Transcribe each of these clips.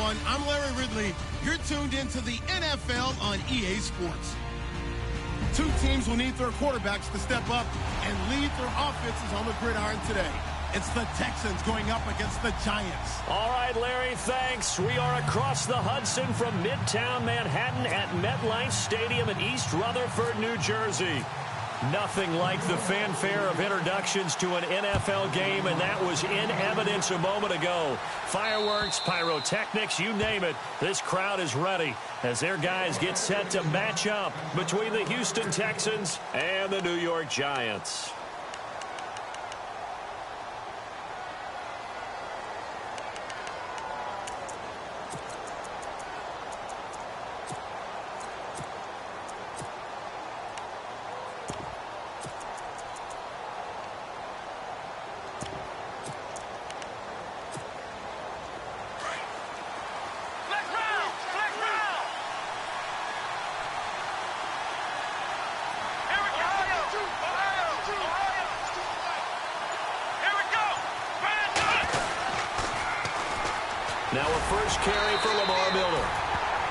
everyone. I'm Larry Ridley. You're tuned into the NFL on EA Sports. Two teams will need their quarterbacks to step up and lead their offenses on the gridiron today. It's the Texans going up against the Giants. All right, Larry, thanks. We are across the Hudson from Midtown Manhattan at MetLife Stadium in East Rutherford, New Jersey. Nothing like the fanfare of introductions to an NFL game, and that was in evidence a moment ago. Fireworks, pyrotechnics, you name it. This crowd is ready as their guys get set to match up between the Houston Texans and the New York Giants. Now a first carry for Lamar Miller.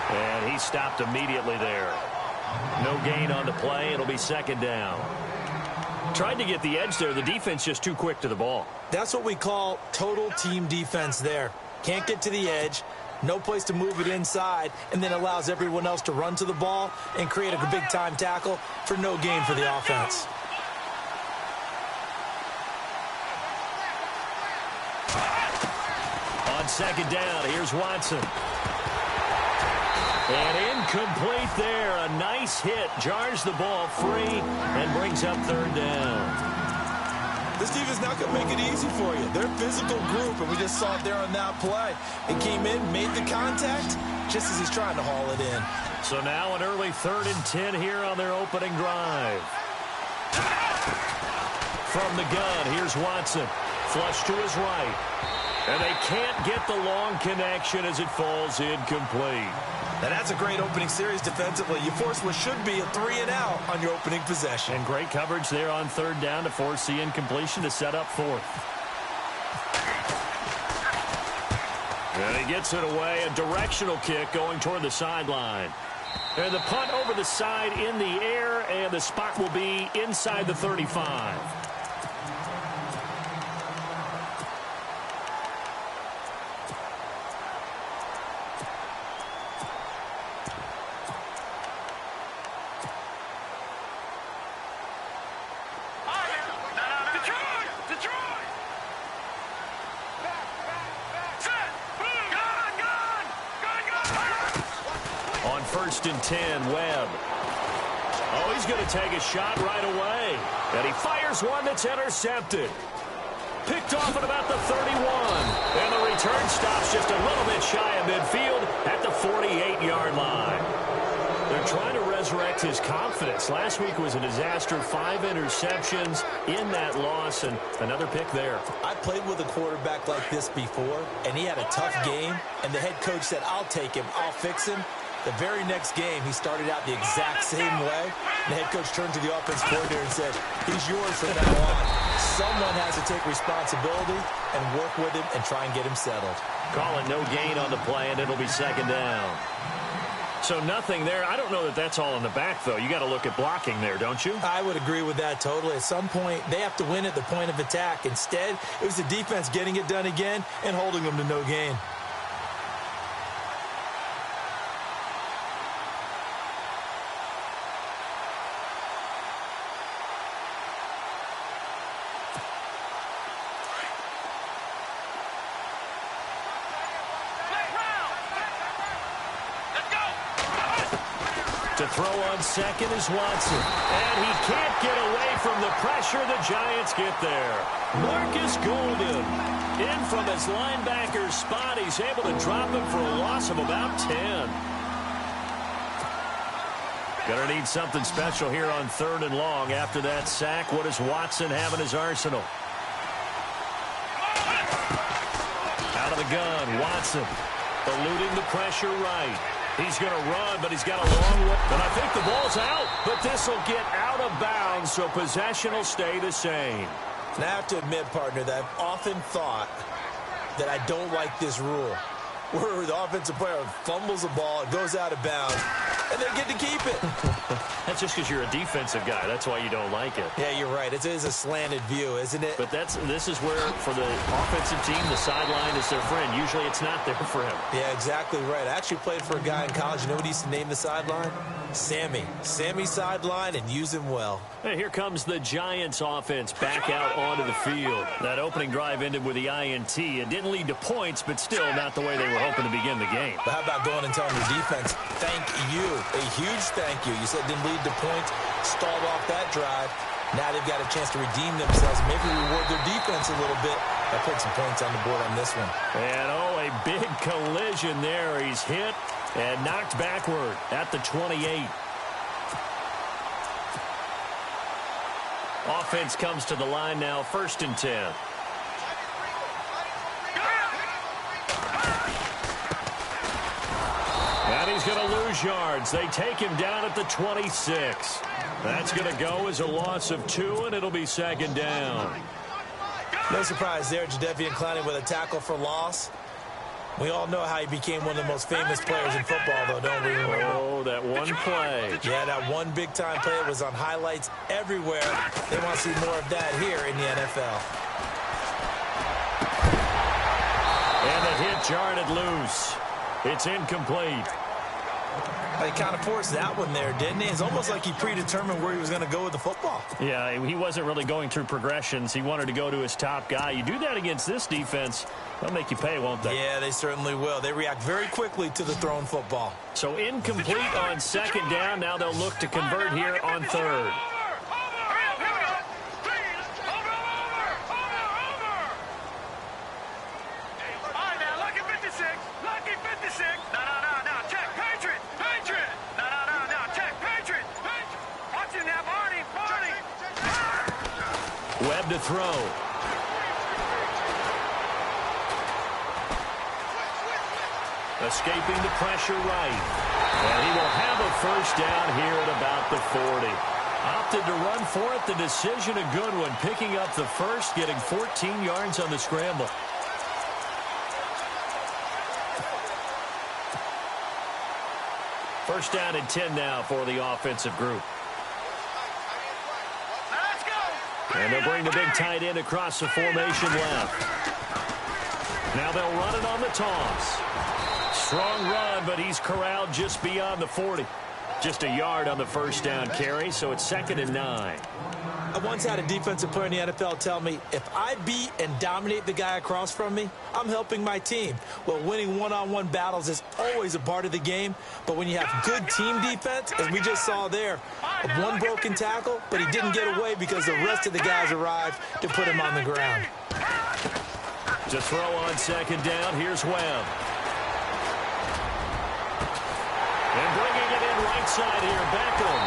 And he stopped immediately there. No gain on the play. It'll be second down. Tried to get the edge there. The defense just too quick to the ball. That's what we call total team defense there. Can't get to the edge. No place to move it inside. And then allows everyone else to run to the ball and create a big-time tackle for no gain for the offense. Second down, here's Watson. And incomplete there. A nice hit. Jars the ball free and brings up third down. This defense not going to make it easy for you. They're a physical group, and we just saw it there on that play. It came in, made the contact, just as he's trying to haul it in. So now an early 3rd and 10 here on their opening drive. From the gun, here's Watson. Flush to his right. And they can't get the long connection as it falls incomplete. Now that's a great opening series defensively. You force what should be a 3-and-out on your opening possession. And great coverage there on third down to force the incompletion to set up fourth. And he gets it away. A directional kick going toward the sideline. And the punt over the side in the air, and the spot will be inside the 35. First and 10, Webb. Oh, he's going to take a shot right away. And he fires one that's intercepted. Picked off at about the 31. And the return stops just a little bit shy of midfield at the 48-yard line. They're trying to resurrect his confidence. Last week was a disaster. 5 interceptions in that loss, and another pick there. I played with a quarterback like this before, and he had a tough game, and the head coach said, I'll take him, I'll fix him. The very next game, he started out the exact same way. The head coach turned to the offense coordinator and said, he's yours from now on. Someone has to take responsibility and work with him and try and get him settled. Call it no gain on the play, and it'll be second down. So nothing there. I don't know that that's all in the back, though. You got to look at blocking there, don't you? I would agree with that totally. At some point, they have to win at the point of attack. Instead, it was the defense getting it done again and holding them to no gain. To throw on second is Watson. And he can't get away from the pressure. The Giants get there. Marcus Golden in from his linebacker spot. He's able to drop him for a loss of about 10. Gonna need something special here on 3rd and long. After that sack, what does Watson have in his arsenal? Out of the gun, Watson eluding the pressure right. He's going to run, but he's got a long way. And I think the ball's out, but this will get out of bounds, so possession will stay the same. And I have to admit, partner, that I've often thought that I don't like this rule. where the offensive player fumbles the ball, it goes out of bounds, and they get to keep it. That's just because you're a defensive guy. That's why you don't like it. Yeah, you're right. It is a slanted view, isn't it? But this is where, for the offensive team, the sideline is their friend. Usually it's not there for him. Yeah, exactly right. I actually played for a guy in college. You know what he used to name the sideline? Sammy. Sammy sideline, and use him well. Hey, here comes the Giants offense back out onto the field. That opening drive ended with the INT. It didn't lead to points, but still not the way they were hoping to begin the game. But how about going and telling your defense, thank you, a huge thank you. You said it didn't lead to points, stalled off that drive. Now they've got a chance to redeem themselves, maybe reward their defense a little bit. I put some points on the board on this one. And, oh, a big collision there. He's hit and knocked backward at the 28. Offense comes to the line now, 1st and 10. And he's going to lose yards. They take him down at the 26. That's going to go as a loss of 2, and it'll be 2nd down. No surprise there, Jadeveon Clowney with a tackle for loss. We all know how he became one of the most famous players in football, though, don't we? Oh, that one play. Yeah, that one big-time play was on highlights everywhere. They want to see more of that here in the NFL. And the hit jarred loose. It's incomplete. He kind of forced that one there, didn't he? It's almost like he predetermined where he was going to go with the football. Yeah, he wasn't really going through progressions. He wanted to go to his top guy. You do that against this defense, they'll make you pay, won't they? Yeah, they certainly will. They react very quickly to the thrown football. So incomplete on 2nd down. Now they'll look to convert here on 3rd. Webb to throw. Escaping the pressure right. And he will have a 1st down here at about the 40. Opted to run for it. The decision a good one. Picking up the 1st, getting 14 yards on the scramble. First down and 10 now for the offensive group. And they'll bring the big tight end across the formation left. Now they'll run it on the toss. Strong run, but he's corralled just beyond the 40. Just a yard on the 1st down carry, so it's 2nd and 9. I once had a defensive player in the NFL tell me, if I beat and dominate the guy across from me, I'm helping my team. Well, winning one-on-one battles is always a part of the game, but when you have good team defense, as we just saw there, one broken tackle, but he didn't get away because the rest of the guys arrived to put him on the ground. To throw on 2nd down, here's Webb. And bringing it in right side here, Beckham.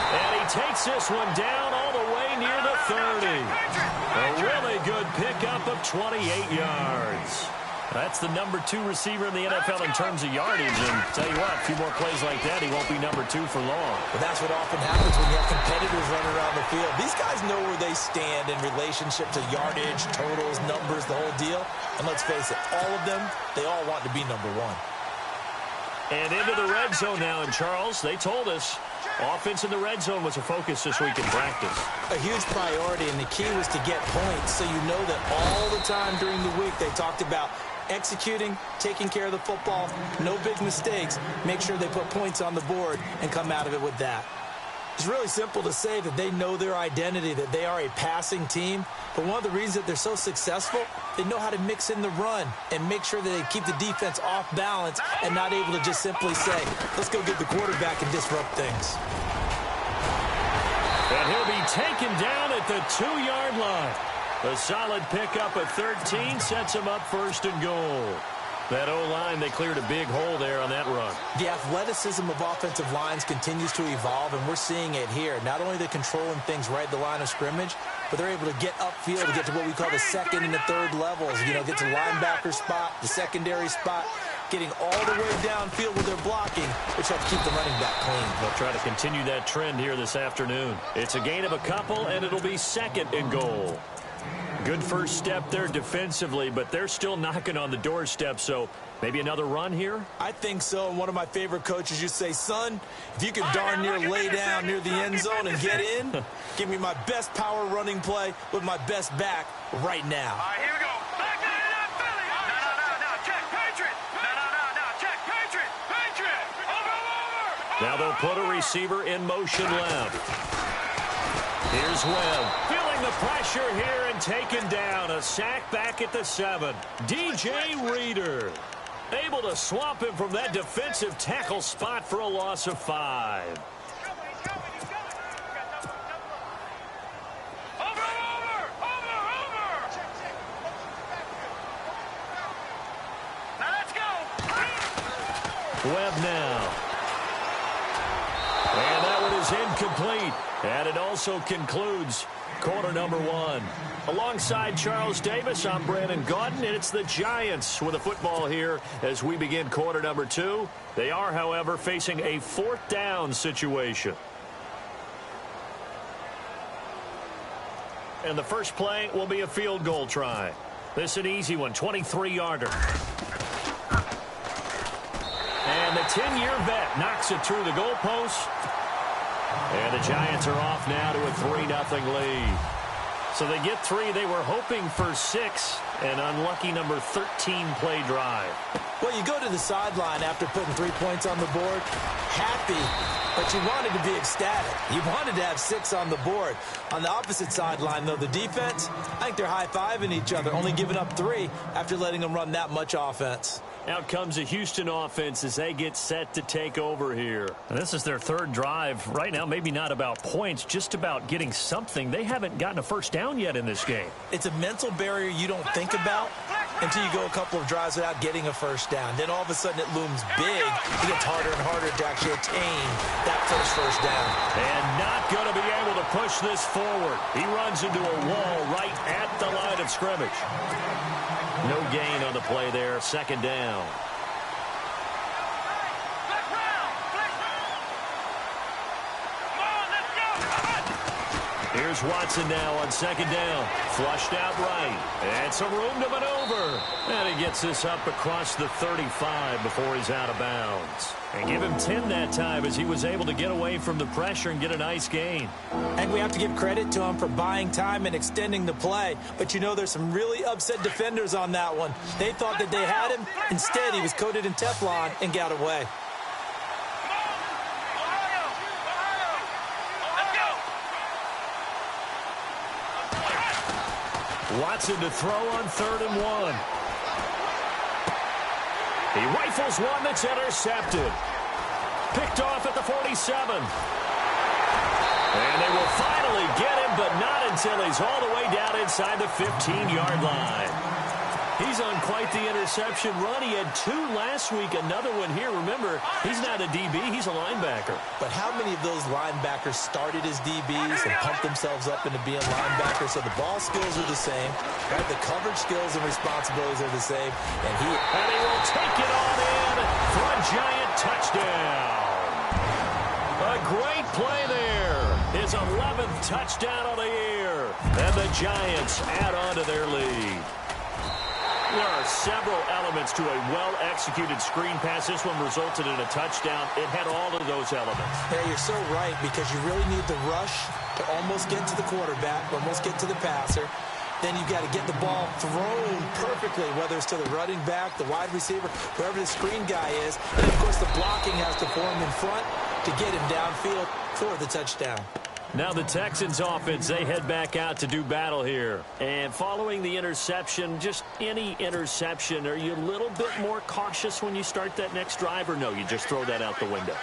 And he takes this one down all the way near the 30. A really good pickup of 28 yards. That's the number 2 receiver in the NFL in terms of yardage. And tell you what, a few more plays like that, he won't be number 2 for long. But that's what often happens when you have competitors running around the field. These guys know where they stand in relationship to yardage, totals, numbers, the whole deal. And let's face it, all of them, they all want to be number 1. And into the red zone now. And Charles, they told us offense in the red zone was a focus this week in practice. A huge priority, and the key was to get points. So you know that all the time during the week they talked about executing, taking care of the football, no big mistakes, make sure they put points on the board and come out of it with that. It's really simple to say that they know their identity, that they are a passing team. But one of the reasons that they're so successful, they know how to mix in the run and make sure that they keep the defense off balance and not able to just simply say, let's go get the quarterback and disrupt things. And he'll be taken down at the 2-yard line. A solid pickup at 13 sets him up 1st and goal. That O-line, they cleared a big hole there on that run. The athleticism of offensive lines continues to evolve, and we're seeing it here. Not only are they controlling things right at the line of scrimmage, but they're able to get upfield to get to what we call the 2nd and the 3rd levels. You know, get to linebacker spot, the secondary spot, getting all the way downfield where they're blocking, which helps keep the running back clean. They'll try to continue that trend here this afternoon. It's a gain of a couple, and it'll be 2nd and goal. Good first step there defensively, but they're still knocking on the doorstep, so Maybe another run here? I think so. And one of my favorite coaches used to say, son, if you could darn near lay down near the end zone and get in, give me my best power running play with my best back right now. All right, here we go. Back to the Philly. No. Check Patriot. No. Check Patriot. Patriot. Over. Now they'll put a receiver in motion left. Here's Webb. Feeling the pressure here and taken down. A sack back at the 7. DJ Reader able to swamp him from that defensive tackle spot for a loss of 5. Over. Now let's go. Webb now. And that one is incomplete. And it also concludes quarter number 1. Alongside Charles Davis, I'm Brandon Gaudin, and it's the Giants with the football here as we begin quarter number 2. They are, however, facing a 4th down situation. And the first play will be a field goal try. This is an easy one, 23-yarder. And the 10-year vet knocks it through the goalpost. And the Giants are off now to a 3-0 lead. So they get 3. They were hoping for 6. An unlucky number 13 play drive. Well, you go to the sideline after putting 3 points on the board, happy, but you wanted to be ecstatic. You wanted to have 6 on the board. On the opposite sideline, though, the defense, I think they're high-fiving each other, only giving up 3 after letting them run that much offense. Out comes the Houston offense as they get set to take over here. And this is their 3rd drive. Right now, maybe not about points, just about getting something. They haven't gotten a first down yet in this game. It's a mental barrier you don't think about until you go a couple of drives without getting a first down. Then all of a sudden it looms big. It gets harder and harder to actually attain that first down. And not going to be able to push this forward. He runs into a wall right at the line of scrimmage. No gain on the play there. 2nd down. Here's Watson now on 2nd down. Flushed out right. And some room to maneuver. And he gets this up across the 35 before he's out of bounds. And give him 10 that time as he was able to get away from the pressure and get a nice gain. And we have to give credit to him for buying time and extending the play. But you know there's some really upset defenders on that one. They thought that they had him. Instead, he was coated in Teflon and got away. Watson to throw on 3rd and 1. He rifles one that's intercepted. Picked off at the 47. And they will finally get him, but not until he's all the way down inside the 15-yard line. He's on quite the interception run. He had 2 last week, another one here. Remember, he's not a DB, he's a linebacker. But how many of those linebackers started as DBs and pumped themselves up into being linebackers? So the ball skills are the same, right? The coverage skills and responsibilities are the same. And he will take it on in for a Giant touchdown. A great play there. His 11th touchdown of the year. And the Giants add on to their lead. There are several elements to a well-executed screen pass. This one resulted in a touchdown. It had all of those elements. Yeah, you're so right, because you really need the rush to almost get to the quarterback, almost get to the passer. Then you've got to get the ball thrown perfectly, whether it's to the running back, the wide receiver, wherever the screen guy is. And, of course, the blocking has to form in front to get him downfield for the touchdown. Now the Texans offense, they head back out to do battle here. And following the interception, just any interception, are you a little bit more cautious when you start that next drive, or no, you just throw that out the window?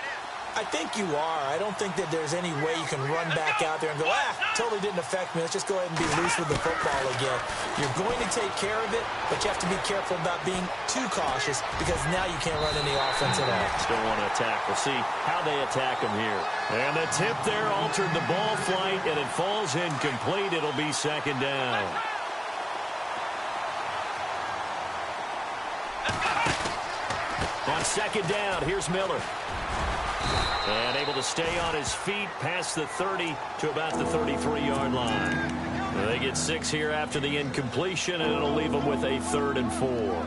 I think you are. I don't think that there's any way you can run back out there and go, totally didn't affect me. Let's just go ahead and be loose with the football again. You're going to take care of it, but you have to be careful about being too cautious, because now you can't run any offense at all. Still want to attack. We'll see how they attack him here. And the tip there altered the ball flight, and it falls incomplete. It'll be 2nd down. On 2nd down, here's Miller. And able to stay on his feet past the 30 to about the 33-yard line. They get 6 here after the incompletion, and it'll leave them with a 3rd and 4.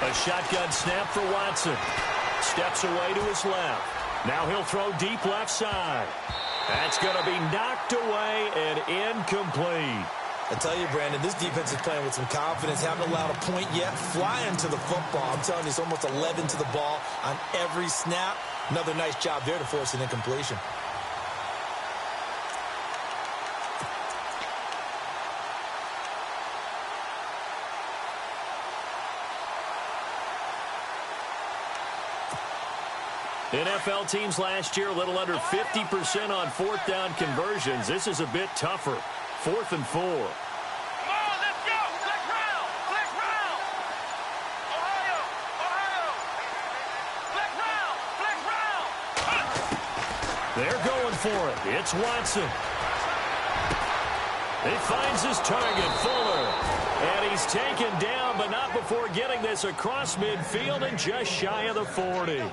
A shotgun snap for Watson. Steps away to his left. Now he'll throw deep left side. That's going to be knocked away and incomplete. I tell you, Brandon, this defense is playing with some confidence. Haven't allowed a point yet. Flying to the football. I'm telling you, it's almost 11 to the ball on every snap. Another nice job there to force an incompletion. NFL teams last year a little under 50% on fourth down conversions. This is a bit tougher. 4th and 4. Come on, let's go. Flex round. Flex round. Ohio. Ohio. Flex round. Flex round. They're going for it. It's Watson. He finds his target, Fuller. And he's taken down, but not before getting this across midfield and just shy of the 40.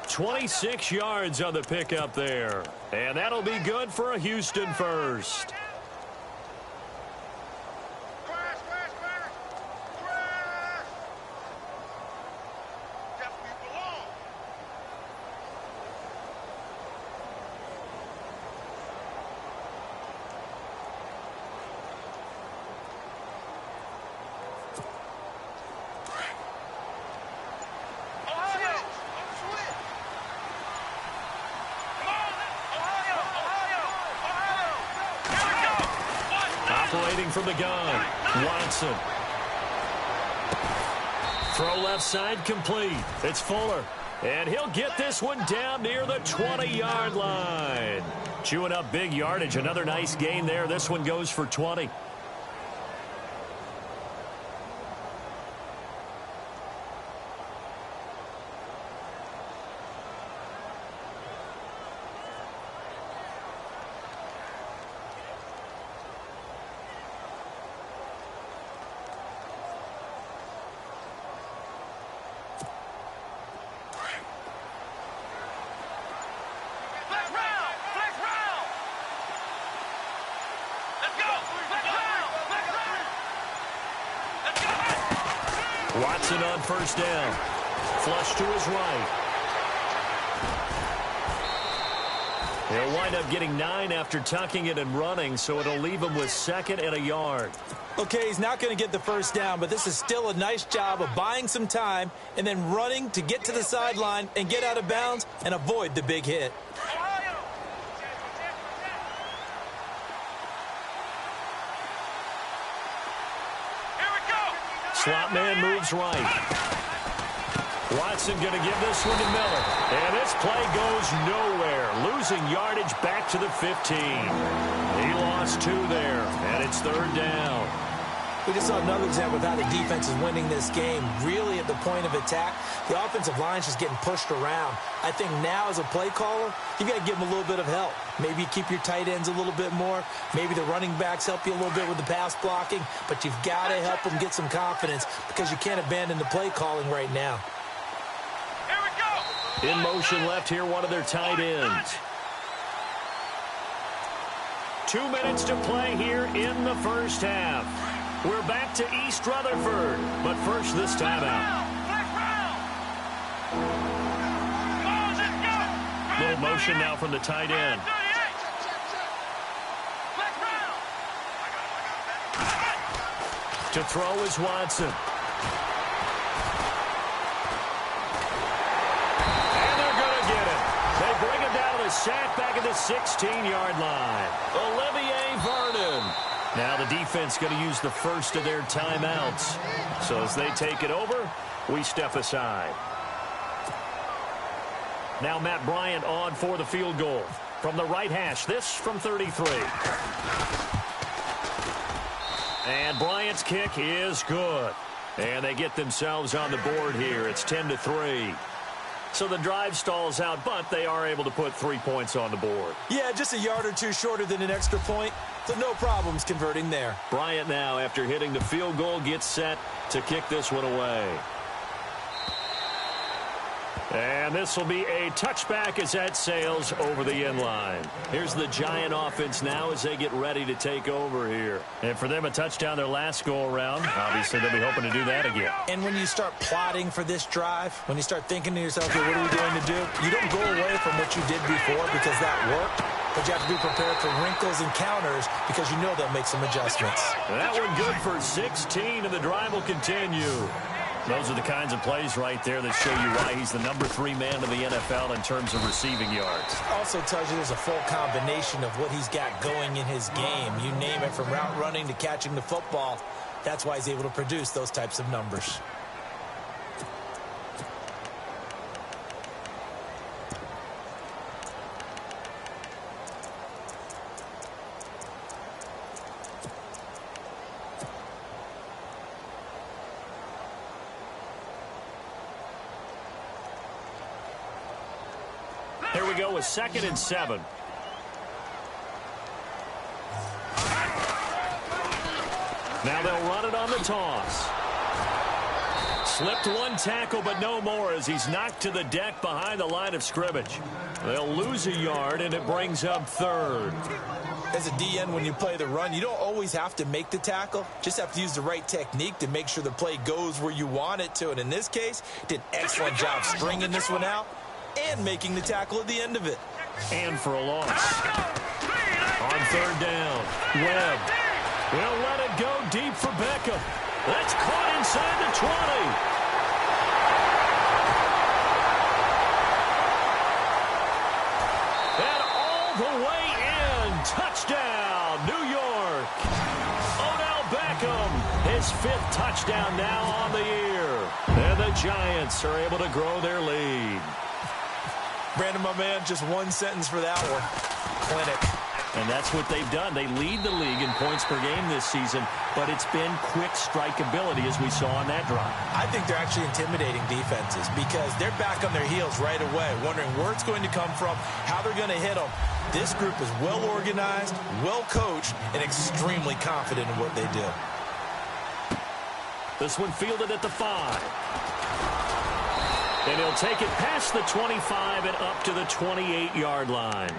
26 yards on the pickup there. And that'll be good for a Houston first. Operating from the gun, Watson. Throw left side complete. It's Fuller. And he'll get this one down near the 20-yard line. Chewing up big yardage. Another nice gain there. This one goes for 20. Watson on first down. Flush to his right. He'll wind up getting 9 after tucking it and running, so it'll leave him with 2nd and a yard. Okay, he's not going to get the first down, but this is still a nice job of buying some time and then running to get to the sideline and get out of bounds and avoid the big hit. Slot man moves right. Watson going to give this one to Miller. And this play goes nowhere. Losing yardage back to the 15. He lost 2 there, and it's 3rd down. We just saw another example of how the defense is winning this game. Really at the point of attack, the offensive line's just getting pushed around. I think now as a play caller, you got to give them a little bit of help. Maybe keep your tight ends a little bit more. Maybe the running backs help you a little bit with the pass blocking. But you've got to help them get some confidence because you can't abandon the play calling right now. Here we go. In motion left here, one of their tight ends. 2 minutes to play here in the first half. We're back to East Rutherford, but first this timeout. Little motion now from the tight end. To throw is Watson. And they're going to get it. They bring him down to the sack back at the 16-yard line. Olivier Vernon. Now the defense going to use the first of their timeouts. So as they take it over, we step aside. Now Matt Bryant on for the field goal. From the right hash, this from 33. And Bryant's kick is good. And they get themselves on the board here. It's 10-3. So the drive stalls out, but they are able to put 3 points on the board. Yeah, just a yard or two shorter than an extra point. So no problems converting there. Bryant now, after hitting the field goal, gets set to kick this one away. And this will be a touchback as that sails over the end line. Here's the Giant offense now as they get ready to take over here. And for them, a touchdown their last go-around. Obviously, they'll be hoping to do that again. And when you start plotting for this drive, when you start thinking to yourself, okay, what are we going to do? You don't go away from what you did before because that worked. But you have to be prepared for wrinkles and counters because you know they'll make some adjustments. That one good for 16, and the drive will continue. Those are the kinds of plays right there that show you why he's the #3 man in the NFL in terms of receiving yards. Also tells you there's a full combination of what he's got going in his game. You name it, from route running to catching the football. That's why he's able to produce those types of numbers. Here we go with 2nd and 7. Now they'll run it on the toss. Slipped one tackle, but no more as he's knocked to the deck behind the line of scrimmage. They'll lose a yard, and it brings up 3rd. As a DN, when you play the run, you don't always have to make the tackle. Just have to use the right technique to make sure the play goes where you want it to. And in this case, did an excellent job stringing this one out and making the tackle at the end of it. And for a loss. On 3rd down, Webb will let it go deep for Beckham. That's caught inside the 20. And all the way in. Touchdown, New York. Odell Beckham, his 5th touchdown now on the year. And the Giants are able to grow their lead. Brandon, my man, just one sentence for that one. Clinic. And that's what they've done. They lead the league in points per game this season, but it's been quick strikeability as we saw on that drive. I think they're actually intimidating defenses because they're back on their heels right away, wondering where it's going to come from, how they're going to hit them. This group is well organized, well coached, and extremely confident in what they do. This one fielded at the 5. And he'll take it past the 25 and up to the 28-yard line.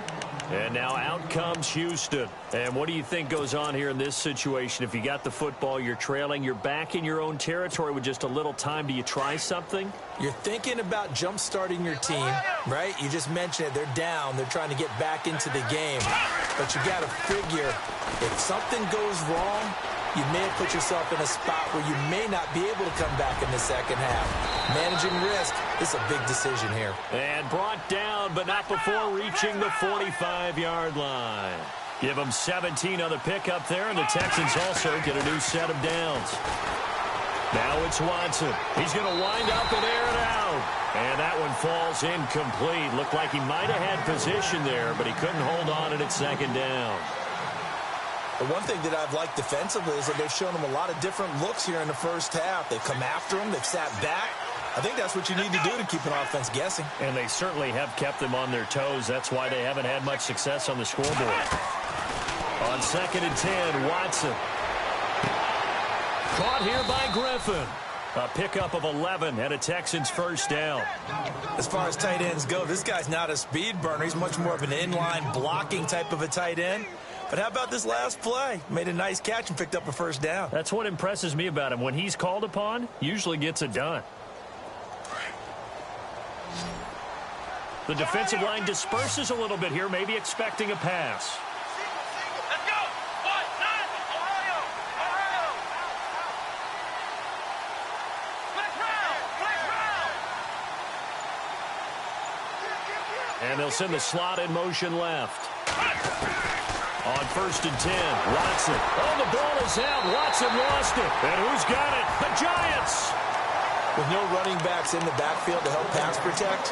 And now out comes Houston. And what do you think goes on here in this situation? If you got the football, you're trailing, you're back in your own territory with just a little time. Do you try something? You're thinking about jump-starting your team, right? You just mentioned it. They're down. They're trying to get back into the game. But you got to figure, if something goes wrong, you may have put yourself in a spot where you may not be able to come back in the second half. Managing risk is a big decision here. And brought down, but not before reaching the 45-yard line. Give them 17 on the pickup there, and the Texans also get a new set of downs. Now it's Watson. He's going to wind up and air it out. And that one falls incomplete. Looked like he might have had position there, but he couldn't hold on at 2nd down. The one thing that I've liked defensively is that they've shown them a lot of different looks here in the first half. They've come after them. They've sat back. I think that's what you need to do to keep an offense guessing. And they certainly have kept them on their toes. That's why they haven't had much success on the scoreboard. On 2nd and 10, Watson. Caught here by Griffin. A pickup of 11 and a Texans 1st down. As far as tight ends go, this guy's not a speed burner. He's much more of an inline blocking type of a tight end. But how about this last play? Made a nice catch and picked up a 1st down. That's what impresses me about him. When he's called upon, usually gets it done. The defensive line disperses a little bit here, maybe expecting a pass. Let's go. 1-9, Ohio. Ohio. Flex round. And they'll send the slot in motion left. On 1st and 10, Watson. Oh, the ball is out. Watson lost it. And who's got it? The Giants. With no running backs in the backfield to help pass protect,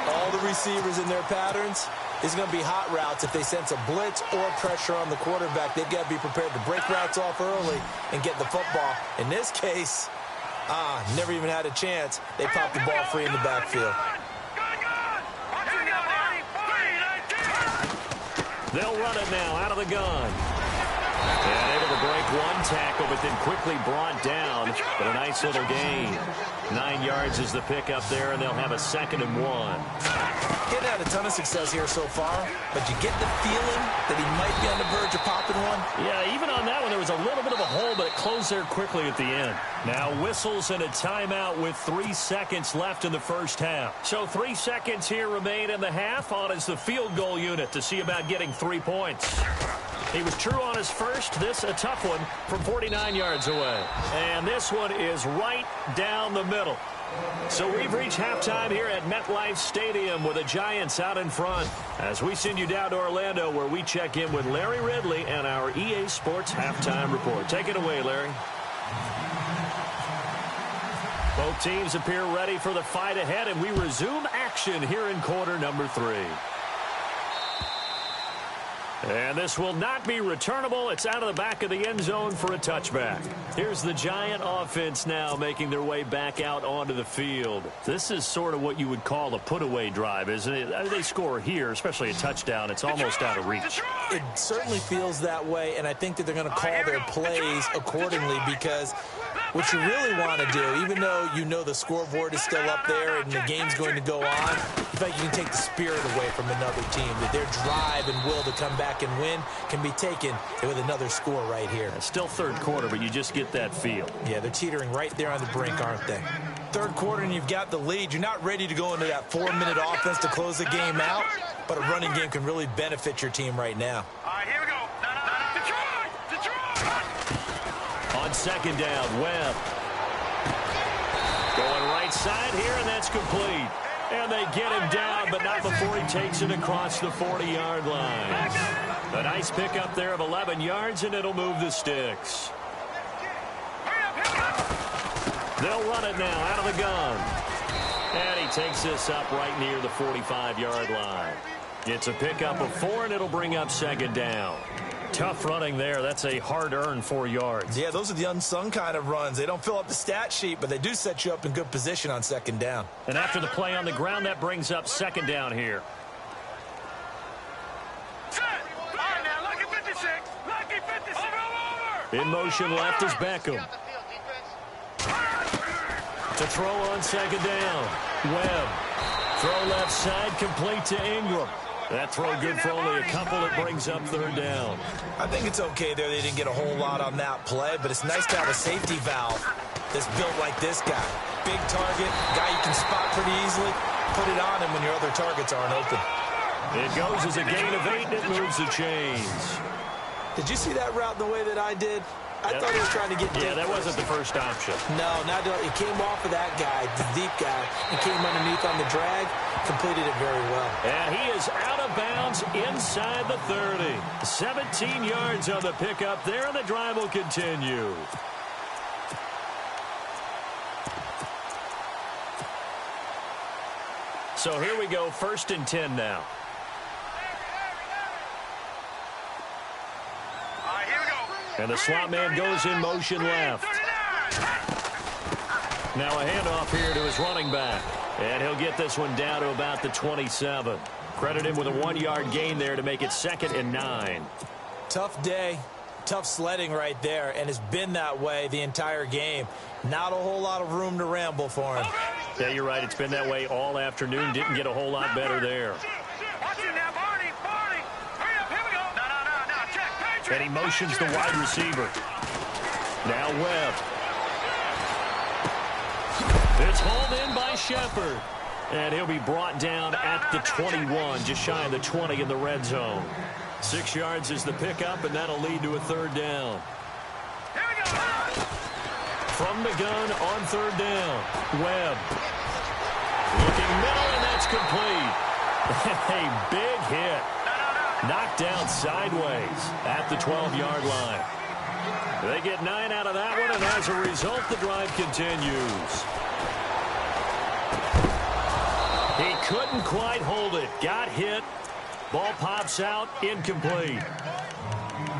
all the receivers in their patterns, it's going to be hot routes. If they sense a blitz or pressure on the quarterback, they've got to be prepared to break routes off early and get the football. In this case, never even had a chance. They popped the ball free in the backfield. They'll run it now out of the gun. And able to break one tackle, but then quickly brought down. But a nice little gain. 9 yards is the pickup there, and they'll have a 2nd and 1. Getting had a ton of success here so far, but you get the feeling that he might be on the verge of popping one. Yeah, even on that one, there was a little bit of a hole, but it closed there quickly at the end. Now whistles and a timeout with 3 seconds left in the first half. So 3 seconds here remain in the half. On is the field goal unit to see about getting 3 points. He was true on his first. This a tough one from 49 yards away. And this one is right down the middle. So we've reached halftime here at MetLife Stadium with the Giants out in front. As we send you down to Orlando, where we check in with Larry Ridley and our EA Sports Halftime Report. Take it away, Larry. Both teams appear ready for the fight ahead, and we resume action here in quarter number 3. And this will not be returnable. It's out of the back of the end zone for a touchback. Here's the Giant offense now making their way back out onto the field. This is sort of what you would call a put-away drive, isn't it? They score here, especially a touchdown. It's almost out of reach. It certainly feels that way, and I think that they're going to call their plays accordingly, because what you really want to do, even though you know the scoreboard is still up there and the game's going to go on, in fact, you can take the spirit away from another team, that their drive and will to come back and win can be taken with another score right here. It's still third quarter, but you just get that feel. Yeah, they're teetering right there on the brink, aren't they? Third quarter and you've got the lead. You're not ready to go into that 4-minute offense to close the game out, but a running game can really benefit your team right now. All right, here we go. Detroit! On 2nd down, Webb. Going right side here, and that's complete. And they get him down, but not before he takes it across the 40-yard line. A nice pickup there of 11 yards, and it'll move the sticks. They'll run it now out of the gun. And he takes this up right near the 45-yard line. It's a pickup of 4, and it'll bring up 2nd down. Tough running there. That's a hard-earned 4 yards. Yeah, those are the unsung kind of runs. They don't fill up the stat sheet, but they do set you up in good position on 2nd down. And after the play on the ground, that brings up 2nd down here. Set. All right, now, lucky 56. Lucky 56. Over. In motion left is Beckham. To throw on 2nd down. Webb. Throw left side, complete to Ingram. That throw good for only a couple. It brings up 3rd down. I think it's okay there. They didn't get a whole lot on that play, but it's nice to have a safety valve that's built like this guy. Big target, guy you can spot pretty easily. Put it on him when your other targets aren't open. It goes as a gain of 8, and it moves the chains. Did you see that route the way that I did? I thought he was trying to get deep. Yeah, that wasn't the first option. No, it came off of that guy, the deep guy, and came underneath on the drag, completed it very well. And he is out of bounds inside the 30. 17 yards on the pickup there, and the drive will continue. So here we go, 1st and 10 now. And the slot man goes in motion left. Now a handoff here to his running back. And he'll get this one down to about the 27. Credit him with a 1-yard gain there to make it 2nd and 9. Tough day. Tough sledding right there, and it's been that way the entire game. Not a whole lot of room to ramble for him. Yeah, you're right. It's been that way all afternoon. Didn't get a whole lot better there. And he motions the wide receiver. Now Webb. It's hauled in by Shepard. And he'll be brought down at the 21, just shy of the 20 in the red zone. 6 yards is the pickup, and that'll lead to a 3rd down. From the gun on 3rd down, Webb. Looking middle, and that's complete. A big hit. Knocked down sideways at the 12-yard line. They get 9 out of that one, and as a result, the drive continues. He couldn't quite hold it. Got hit. Ball pops out, incomplete.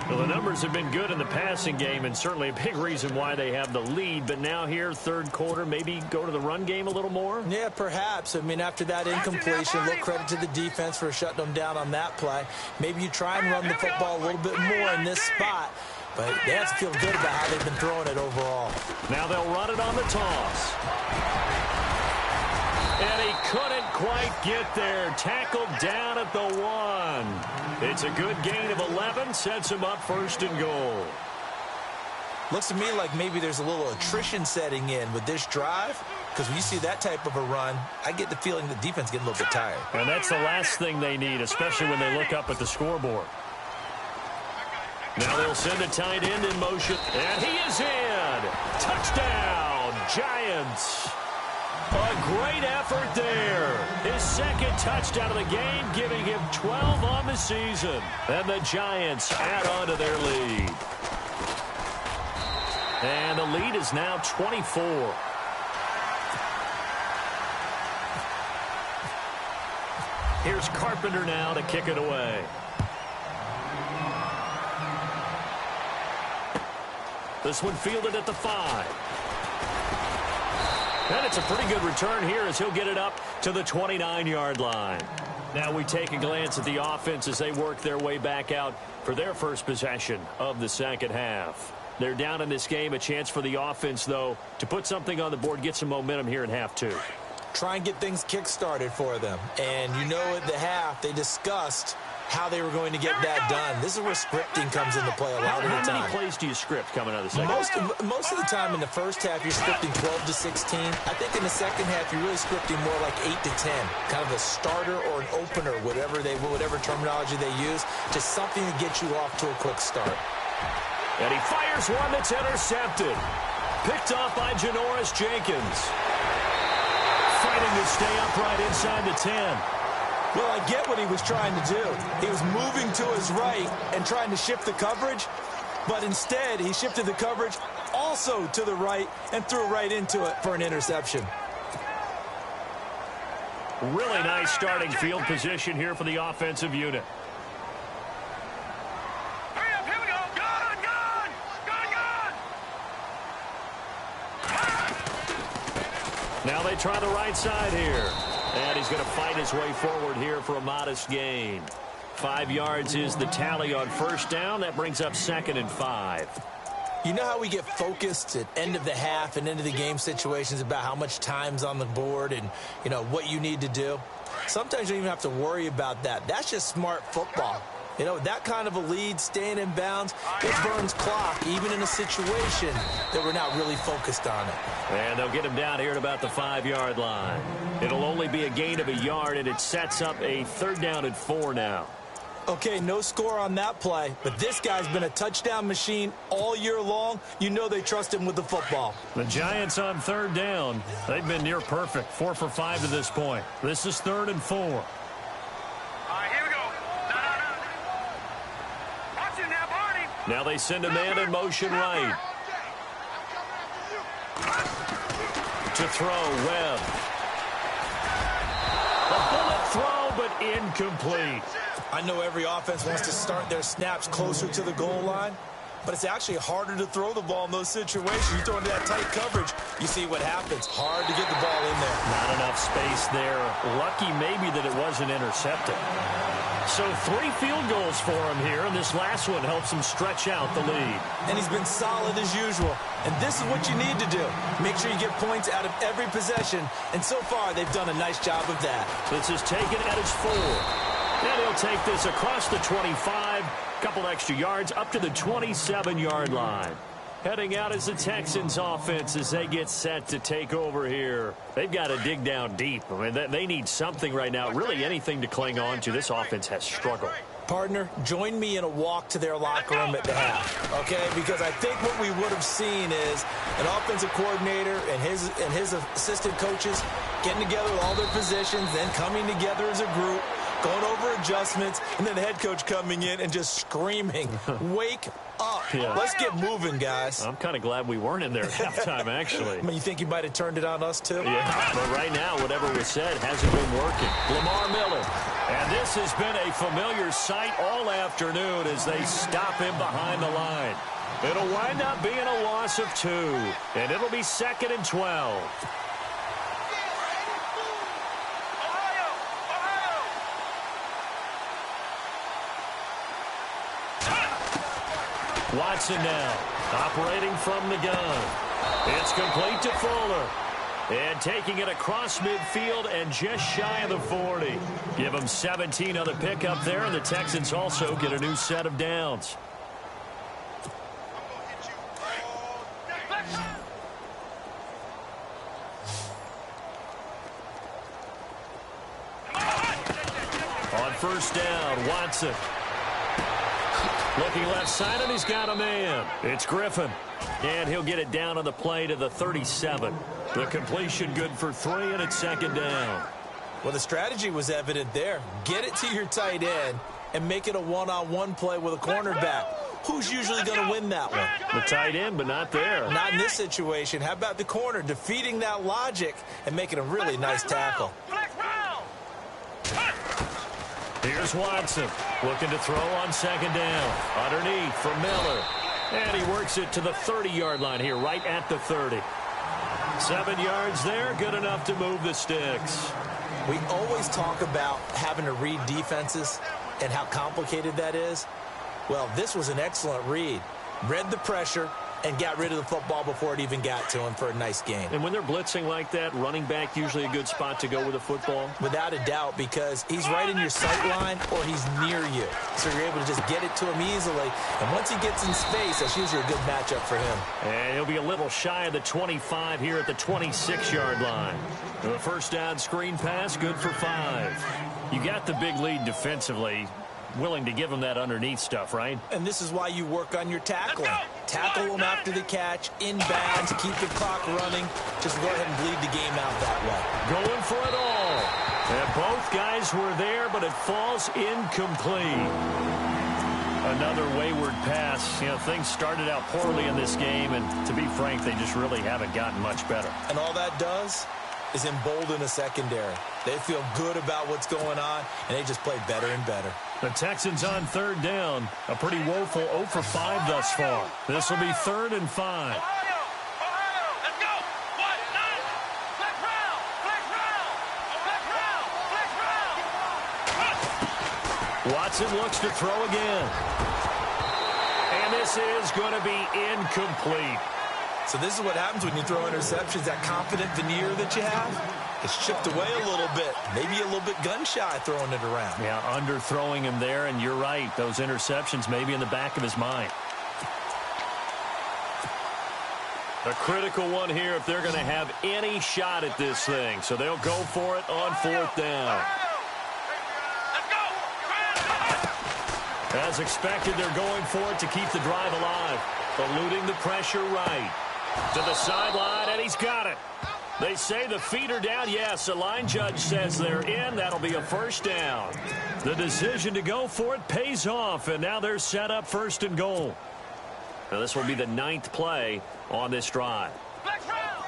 Well, the numbers have been good in the passing game, and certainly a big reason why they have the lead. But now here, 3rd quarter, maybe go to the run game a little more? Yeah, perhaps. I mean, after that incompletion, a little credit to the defense for shutting them down on that play. Maybe you try and run the football a little bit more in this spot. but they have to feel good about how they've been throwing it overall. Now they'll run it on the toss. And he couldn't quite get there. Tackled down at the 1. It's a good gain of 11. Sets him up 1st and goal. Looks to me like maybe there's a little attrition setting in with this drive, because when you see that type of a run, I get the feeling the defense getting a little bit tired. And that's the last thing they need, especially when they look up at the scoreboard. Now they'll send a tight end in motion. And he is in. Touchdown, Giants. A great effort there. His 2nd touchdown of the game, giving him 12 on the season. And the Giants add on to their lead. And the lead is now 24. Here's Carpenter now to kick it away. This one fielded at the 5. And it's a pretty good return here as he'll get it up to the 29-yard line. Now we take a glance at the offense as they work their way back out for their first possession of the second half. They're down in this game. A chance for the offense, though, to put something on the board, get some momentum here in half 2. Try and get things kick-started for them. And you know at the half, they discussed how they were going to get that done. This is where scripting comes into play a lot of the time. How many plays do you script coming out of the second half? Most of the time in the first half, you're scripting 12 to 16. I think in the second half, you're really scripting more like 8 to 10. Kind of a starter or an opener, whatever terminology they use, just something to get you off to a quick start. And he fires one that's intercepted. Picked off by Janoris Jenkins. Fighting to stay upright inside the 10. Well, I get what he was trying to do. He was moving to his right and trying to shift the coverage, but instead he shifted the coverage also to the right and threw right into it for an interception. Really nice starting field position here for the offensive unit. Now they try the right side here. And he's going to fight his way forward here for a modest gain. 5 yards is the tally on first down. That brings up 2nd and 5. You know how we get focused at end of the half and end of the game situations about how much time's on the board and, you know, what you need to do? Sometimes you don't even have to worry about that. That's just smart football. You know, that kind of a lead, staying in bounds, it burns clock, even in a situation that we're not really focused on it. And they'll get him down here at about the 5-yard line. It'll only be a gain of a yard, and it sets up a 3rd down and 4 now. Okay, no score on that play, but this guy's been a touchdown machine all year long. You know they trust him with the football. The Giants on 3rd down. They've been near perfect, 4 for 5 to this point. This is 3rd and 4. Now they send a man in motion right. To throw, Webb. A bullet throw, but incomplete. I know every offense wants to start their snaps closer to the goal line, but it's actually harder to throw the ball in those situations. You throw into that tight coverage, you see what happens. Hard to get the ball in there. Not enough space there. Lucky maybe that it wasn't intercepted. So 3 field goals for him here, and this last one helps him stretch out the lead. And he's been solid as usual. And this is what you need to do. Make sure you get points out of every possession. And so far, they've done a nice job of that. This is taken at his 4. And he'll take this across the 25, couple extra yards, up to the 27-yard line. Heading out as the Texans offense as they get set to take over here. They've got to dig down deep. I mean, they need something right now, really anything to cling on to. This offense has struggled. Partner, join me in a walk to their locker room at the half, okay? Because I think what we would have seen is an offensive coordinator and his assistant coaches getting together with all their positions, then coming together as a group, going over adjustments, and then the head coach coming in and just screaming, wake up. Yeah. Let's get moving, guys. I'm kind of glad we weren't in there at halftime, actually. I mean, you think he might have turned it on us, too? Yeah, but right now, whatever was said hasn't been working. Lamar Miller. And this has been a familiar sight all afternoon as they stop him behind the line. It'll wind up being a loss of 2, and it'll be 2nd and 12. Watson now, operating from the gun. It's complete to Fuller. And taking it across midfield and just shy of the 40. Give them 17 on the pickup there, and the Texans also get a new set of downs. On first down, Watson. Looking left side, and he's got a man. It's Griffin. And he'll get it down on the play to the 37. The completion good for 3, and it's second down. Well, the strategy was evident there. Get it to your tight end and make it a one-on-one play with a cornerback. Who's usually going to win that one? The tight end, but not there. Not in this situation. How about the corner defeating that logic and making a really nice tackle? Here's Watson looking to throw on second down. Underneath for Miller. And he works it to the 30-yard line here, right at the 30. 7 yards there, good enough to move the sticks. We always talk about having to read defenses and how complicated that is. Well, this was an excellent read. Read the pressure and got rid of the football before it even got to him for a nice gain. And when they're blitzing like that, running back usually a good spot to go with the football? Without a doubt, because he's right in your sight line or he's near you. So you're able to just get it to him easily. And once he gets in space, that's usually a good matchup for him. And he'll be a little shy of the 25 here at the 26-yard line. The first down screen pass, good for 5. You got the big lead defensively. Willing to give him that underneath stuff, right? And this is why you work on your tackling. Tackle them after the catch, inbounds, keep the clock running. Just go ahead and bleed the game out that way. Going for it all. And both guys were there, but it falls incomplete. Another wayward pass. You know, things started out poorly in this game, and to be frank, they just really haven't gotten much better. And all that does is embolden a secondary. They feel good about what's going on, and they just play better and better. The Texans on third down. A pretty woeful 0 for 5 thus far. This will be 3rd and 5. Let's go. 1, 9. Flex round. Watson looks to throw again. And this is going to be incomplete. So this is what happens when you throw interceptions. That confident veneer that you have, it's chipped away a little bit. Maybe a little bit gun-shy throwing it around. Yeah, underthrowing him there, and you're right. Those interceptions may be in the back of his mind. A critical one here if they're going to have any shot at this thing. So they'll go for it on 4th down. As expected, they're going for it to keep the drive alive. Eluding the pressure right. To the sideline, and he's got it. They say the feet are down. Yes, the line judge says they're in. That'll be a first down. The decision to go for it pays off, and now they're set up 1st and goal. Now this will be the 9th play on this drive. Flex round.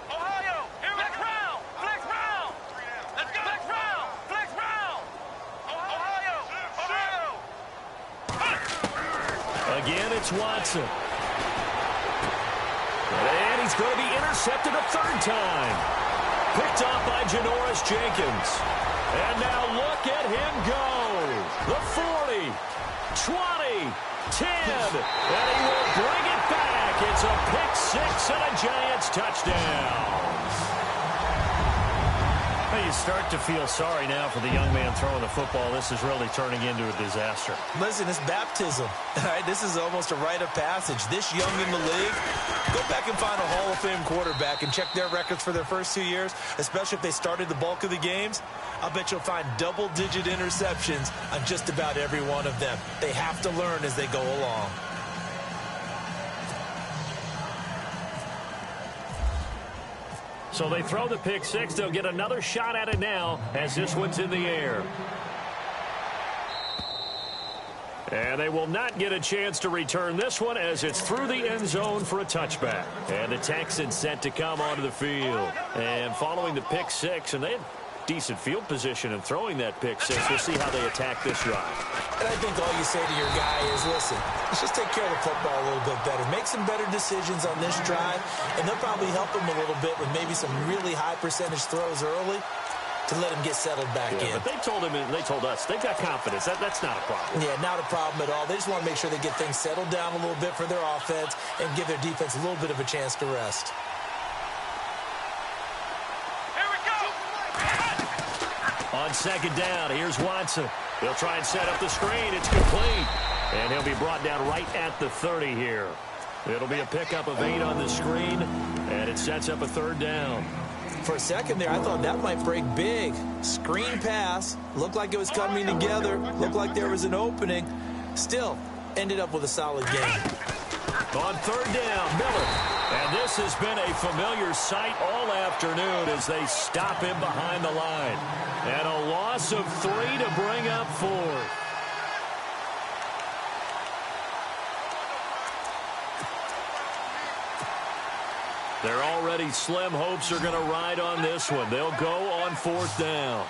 Ohio, here we go. Flex round. Let's go. Flex round. Ohio. Again, it's Watson. And he's going to be intercepted a 3rd time. Picked off by Janoris Jenkins. And now look at him go. The 40, 20, 10. And he will bring it back. It's a pick-6 and a Giants touchdown. Well, you start to feel sorry now for the young man throwing the football. This is really turning into a disaster. Listen, it's baptism. All right, this is almost a rite of passage. This young in the league, go back and find a Hall of Fame quarterback and check their records for their first 2 years, especially if they started the bulk of the games. I'll bet you'll find double-digit interceptions on just about every one of them. They have to learn as they go along. So they throw the pick-6. They'll get another shot at it now as this one's in the air. And they will not get a chance to return this one as it's through the end zone for a touchback. And the Texans set to come onto the field. And following the pick-6, and they had decent field position in throwing that pick-6. We'll see how they attack this drive. And I think all you say to your guy is, listen, let's just take care of the football a little bit better. Make some better decisions on this drive, and they'll probably help him a little bit with maybe some really high percentage throws early. to let him get settled back in. But they told us, they've got confidence. That's not a problem. Yeah, not a problem at all. They just want to make sure they get things settled down a little bit for their offense and give their defense a little bit of a chance to rest. Here we go. On second down, here's Watson. He'll try and set up the screen. It's complete. And he'll be brought down right at the 30 here. It'll be a pickup of 8 on the screen, and it sets up a third down. For a second there, I thought that might break big. Screen pass. Looked like it was coming together. Looked like there was an opening. Still, ended up with a solid game. On third down, Miller. And this has been a familiar sight all afternoon as they stop him behind the line. And a loss of 3 to bring up 4. Their already slim hopes are going to ride on this one. They'll go on fourth down.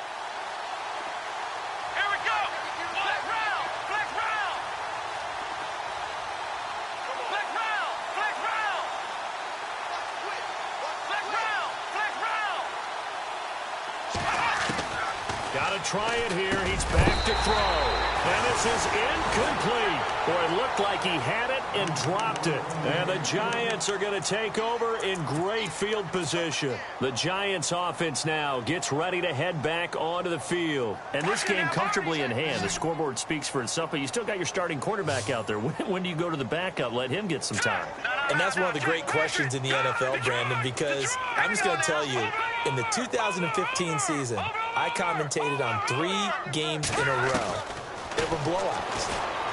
Here we go. Flag round. Flag round. Flag round. Flag round. Flag round. Flag round. Got to try it here. He's back to throw. And this is incomplete. Boy, it looked like he had it and dropped it. And the Giants are going to take over in great field position. The Giants offense now gets ready to head back onto the field. And this game comfortably in hand. The scoreboard speaks for itself, but you still got your starting quarterback out there. When do you go to the backup? Let him get some time. And that's one of the great questions in the NFL, Brandon, because I'm just going to tell you, in the 2015 season, I commentated on 3 games in a row. There were blowouts.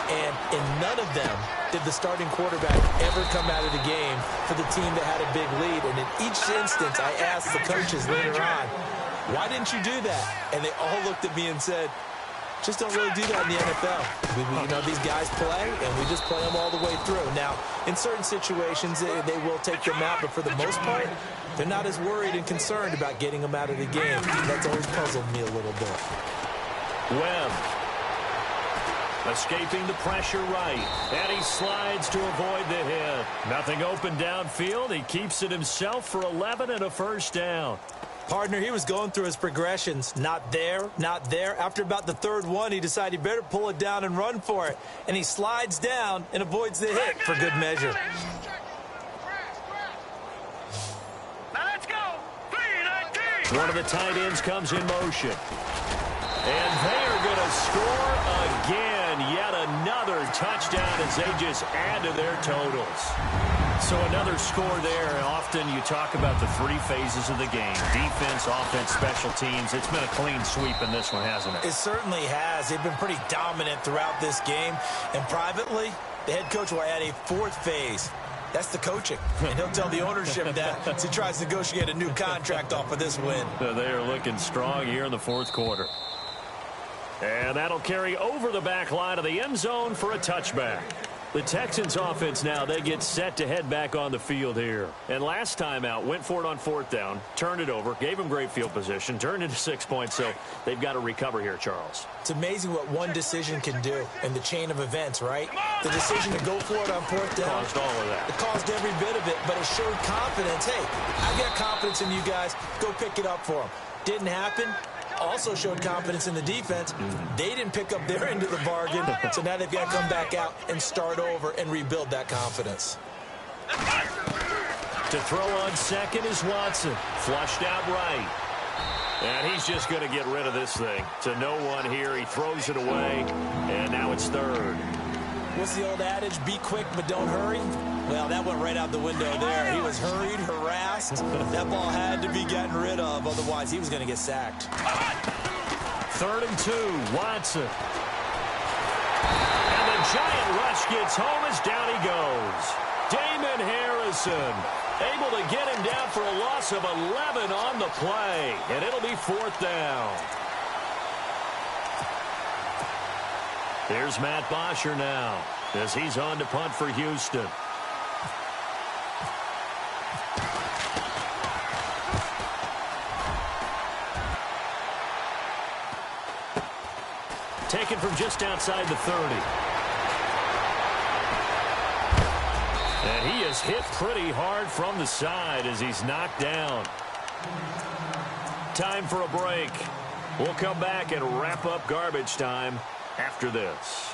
And in none of them did the starting quarterback ever come out of the game for the team that had a big lead. And in each instance, I asked the coaches later on, why didn't you do that? And they all looked at me and said, just don't really do that in the NFL. You know, these guys play, and we just play them all the way through. Now, in certain situations, they will take them out, but for the most part, they're not as worried and concerned about getting them out of the game. That's always puzzled me a little bit. Webb. Escaping the pressure right. And he slides to avoid the hit. Nothing open downfield. He keeps it himself for 11 and a first down. Partner, he was going through his progressions. Not there, not there. After about the third one, he decided he better pull it down and run for it. And he slides down and avoids the hit for good measure. Now let's go. 3-19. One of the tight ends comes in motion. And they are going to score again. Yet another touchdown as they just add to their totals. So another score there. Often you talk about the 3 phases of the game. Defense, offense, special teams. It's been a clean sweep in this one, hasn't it? It certainly has. They've been pretty dominant throughout this game. And privately, the head coach will add a 4th phase. That's the coaching. And he'll tell the ownership that as he tries to negotiate a new contract off of this win. So they are looking strong here in the 4th quarter. And that'll carry over the back line of the end zone for a touchback. The Texans offense now, they get set to head back on the field here. And last time out, went for it on 4th down, turned it over, gave them great field position, turned into 6 points, so they've got to recover here, Charles. It's amazing what one decision can do in the chain of events, right? The decision to go for it on 4th down. Caused all of that. It caused every bit of it, but it showed confidence. Hey, I got confidence in you guys. Go pick it up for them. Didn't happen. Also showed confidence in the defense. They didn't pick up their end of the bargain, so now they've got to come back out and start over and rebuild that confidence. To throw on second is Watson. Flushed out right. And he's just going to get rid of this thing. To no one here. He throws it away, and now it's 3rd. What's the old adage? Be quick, but don't hurry. Well, that went right out the window there. He was hurried, harassed. That ball had to be gotten rid of. Otherwise, he was going to get sacked. 3rd and 2, Watson. And the Giant rush gets home as down he goes. Damon Harrison able to get him down for a loss of 11 on the play. And it'll be 4th down. Here's Matt Bosher now as he's on to punt for Houston. Taken from just outside the 30. And he is hit pretty hard from the side as he's knocked down. time for a break. We'll come back and wrap up garbage time after this.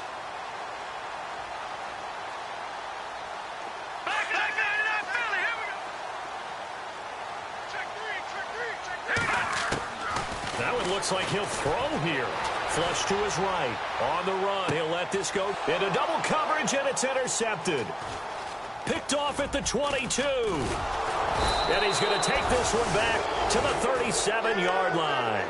That one looks like he'll throw here. Flush to his right. On the run, he'll let this go into double coverage, and it's intercepted. Picked off at the 22. And he's going to take this one back to the 37-yard line.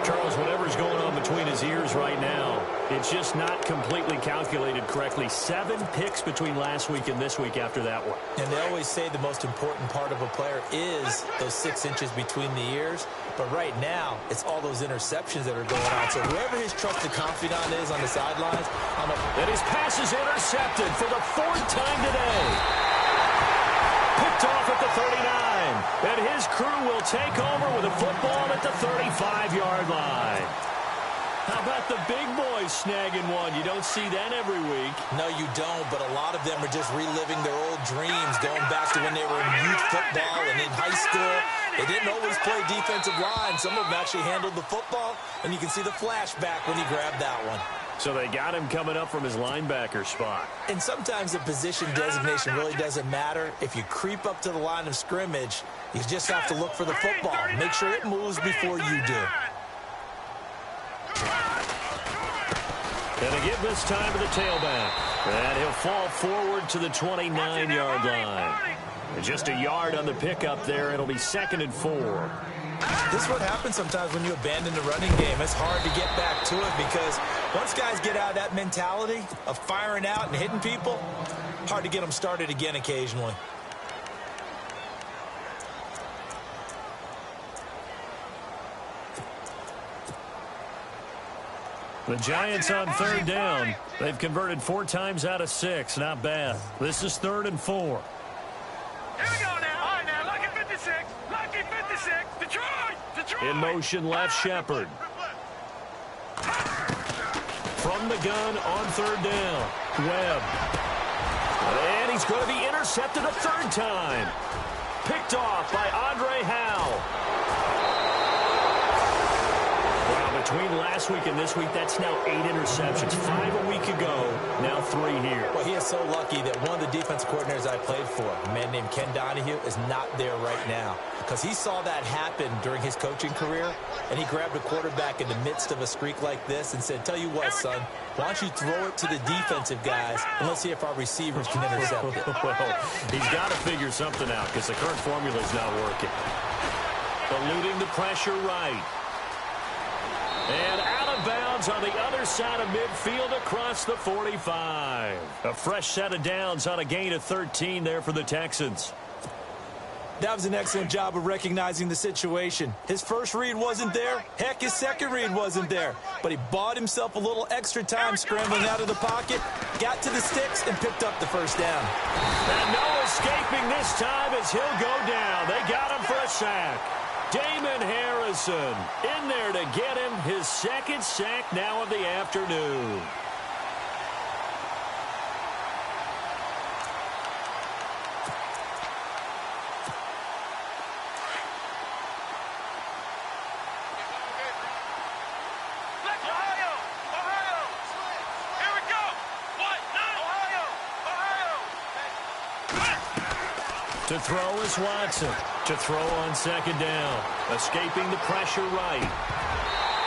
Charles, whatever's going on between his ears right now, it's just not completely calculated correctly. 7 picks between last week and this week after that one. And they always say the most important part of a player is those 6 inches between the ears. But right now, it's all those interceptions that are going on. So whoever his trusted confidant is on the sidelines, and his pass is intercepted for the 4th time today. Picked off at the 39. And his crew will take over with a football at the 35-yard line. How about the big boys snagging one? You don't see that every week. No, you don't, but a lot of them are just reliving their old dreams, going back to when they were in youth football and in high school. They didn't always play defensive line. Some of them actually handled the football, and you can see the flashback when he grabbed that one. So they got him coming up from his linebacker spot. And sometimes the position designation really doesn't matter. If you creep up to the line of scrimmage, you just have to look for the football. Make sure it moves before you do. And to give this time to the tailback. And he'll fall forward to the 29-yard line. And just a yard on the pickup there. It'll be 2nd and 4. This is what happens sometimes when you abandon the running game. It's hard to get back to it because once guys get out of that mentality of firing out and hitting people, hard to get them started again occasionally. The Giants on 3rd down. They've converted 4 times out of 6. Not bad. This is 3rd and 4. Here we go now. All right, now, lucky 56. Lucky 56. Detroit. In motion, left Shepard. From the gun on 3rd down. Webb. And he's going to be intercepted a 3rd time. Picked off by Andre Howe. Between last week and this week, that's now 8 interceptions. 5 a week ago, now 3 here. Well, he is so lucky that one of the defense coordinators I played for, a man named Ken Donahue, is not there right now. Because he saw that happen during his coaching career, and he grabbed a quarterback in the midst of a streak like this and said, tell you what, son, why don't you throw it to the defensive guys, and let's see if our receivers can intercept it. Well, he's got to figure something out because the current formula is not working. Eluding the pressure right. And out of bounds on the other side of midfield across the 45. A fresh set of downs on a gain of 13 there for the Texans. That was an excellent job of recognizing the situation. His first read wasn't there. Heck, his second read wasn't there. But he bought himself a little extra time scrambling out of the pocket, got to the sticks, and picked up the 1st down. And no escaping this time as he'll go down. They got him for a sack. Damon Harrison in there to get him his 2nd sack now of the afternoon. To throw is Watson. To throw on 2nd down. Escaping the pressure right.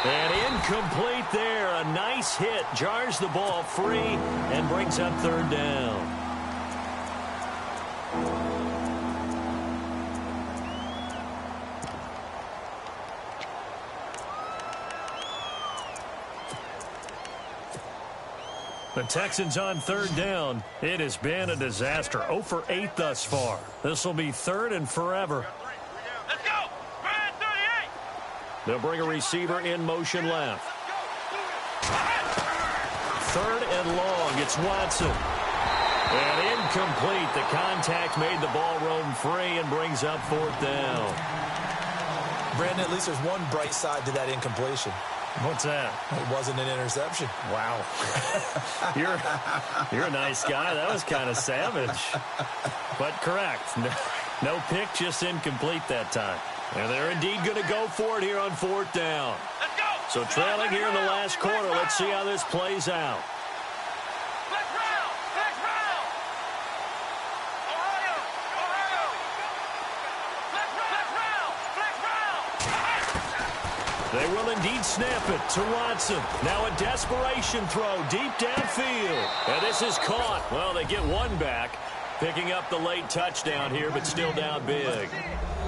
And incomplete there. A nice hit. Jars the ball free and brings up 3rd down. The Texans on 3rd down. It has been a disaster. 0 for 8 thus far. This will be 3rd and forever. Let's go. 38. They'll bring a receiver in motion left. 3rd and long. It's Watson. And incomplete. The contact made the ball roam free and brings up 4th down. Brandon, at least there's one bright side to that incompletion. What's that? It wasn't an interception. Wow. You're a nice guy. That was kind of savage. But correct. No pick, just incomplete that time. And they're indeed going to go for it here on 4th down. Let's go. So trailing here in the last quarter. Let's see how this plays out. Flex round. Flex round. Ohio. Ohio. Flex round. Flex round. They will indeed snap it to Watson. Now a desperation throw deep downfield. And this is caught. Well, they get one back. Picking up the late touchdown here, but still down big.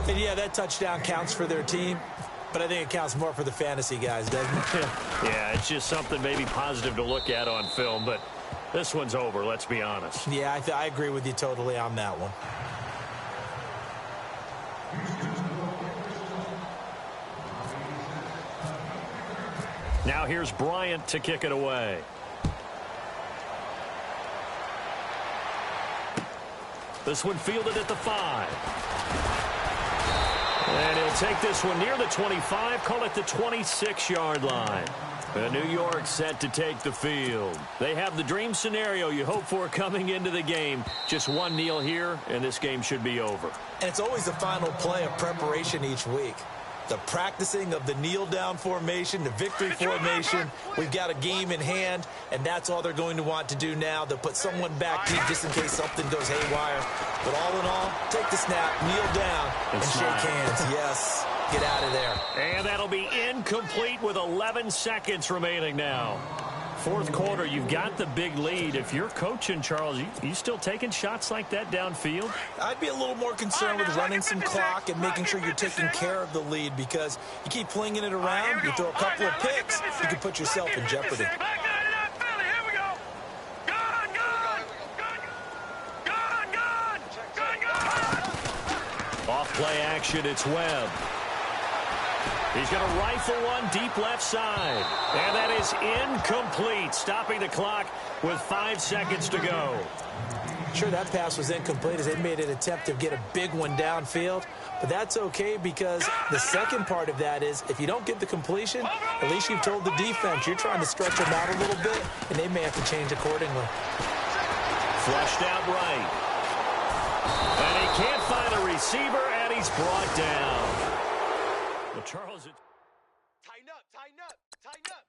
And yeah, that touchdown counts for their team, but I think it counts more for the fantasy guys, doesn't it? Yeah, it's just something maybe positive to look at on film, but this one's over, let's be honest. Yeah, I agree with you totally on that one. Now here's Bryant to kick it away. This one fielded at the 5. And he'll take this one near the 25, call it the 26-yard line. And New York set to take the field. They have the dream scenario you hope for coming into the game. Just one kneel here, and this game should be over. And it's always the final play of preparation each week. The practicing of the kneel-down formation, the victory formation. We've got a game in hand, and that's all they're going to want to do now. They'll put someone back deep just in case something goes haywire. But all in all, take the snap, kneel down, and shake hands. Yes, get out of there. And that'll be incomplete with 11 seconds remaining now. 4th quarter, you've got the big lead. If you're coaching, Charles, you still taking shots like that downfield? I'd be a little more concerned with running some clock and making sure you're taking care of the lead, because you keep flinging it around, you throw a couple of picks, you can put yourself in jeopardy. Off play action, it's Webb. He's going to rifle one deep left side. And that is incomplete, stopping the clock with 5 seconds to go. Sure, that pass was incomplete as they made an attempt to get a big one downfield. But that's okay, because the second part of that is if you don't get the completion, at least you've told the defense you're trying to stretch them out a little bit, and they may have to change accordingly. Flushed out right. And he can't find a receiver, and he's brought down. Well, Charles, Tighten up, tighten up, tighten up.